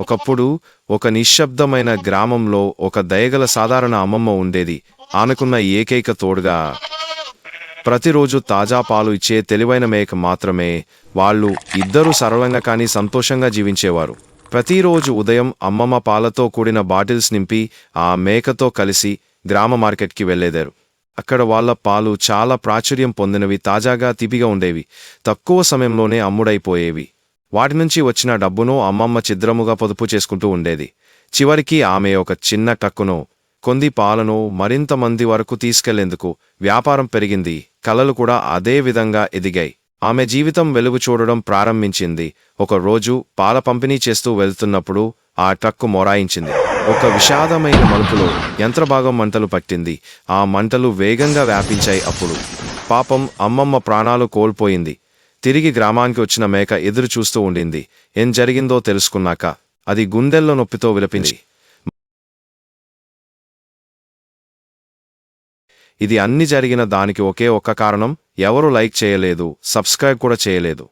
ఒకప్పుడు ఒక నిశ్శబ్దమైన గ్రామంలో ఒక దయగల సాధారణ అమ్మమ్మ ఉండేది. ఆమెకున్న ఏకైక తోడుగా ప్రతిరోజు తాజా పాలు ఇచ్చే తెలివైన మేక మాత్రమే. వాళ్ళు ఇద్దరూ సరళంగా కానీ సంతోషంగా జీవించేవారు. ప్రతిరోజు ఉదయం అమ్మమ్మ పాలతో కూడిన బాటిల్స్ నింపి ఆ మేకతో కలిసి గ్రామ మార్కెట్కి వెళ్ళేదారు. అక్కడ వాళ్ళ పాలు చాలా ప్రాచుర్యం పొందినవి, తాజాగా తీపిగా ఉండేవి, తక్కువ సమయంలోనే అమ్ముడైపోయేవి. వాటి నుంచి వచ్చిన డబ్బును అమ్మమ్మ ఛిద్రముగా పొదుపు చేసుకుంటూ ఉండేది. చివరికి ఆమె ఒక చిన్న టక్కును కొంది పాలను మరింత మంది వరకు తీసుకెళ్లేందుకు వ్యాపారం పెరిగింది. కలలు కూడా అదే విధంగా ఎదిగాయి. ఆమె జీవితం వెలుగు చూడడం ప్రారంభించింది. ఒక రోజు పాల పంపిణీ చేస్తూ వెళ్తున్నప్పుడు ఆ ట్రక్కు మొరాయించింది. ఒక విషాదమైన మలుపులో యంత్రభాగం మంటలు పట్టింది. ఆ మంటలు వేగంగా వ్యాపించాయి. అప్పుడు పాపం అమ్మమ్మ ప్రాణాలు కోల్పోయింది. తిరిగి గ్రామానికి వచ్చిన మేక ఎదురు చూస్తూ ఉండింది. ఏం జరిగిందో తెలుసుకున్నాక అది గుండెల్లో నొప్పితో విలపించి, ఇది అన్ని జరిగిన దానికి ఒకే ఒక్క కారణం. ఎవరు లైక్ చేయలేదు, సబ్స్క్రైబ్ కూడా చేయలేదు.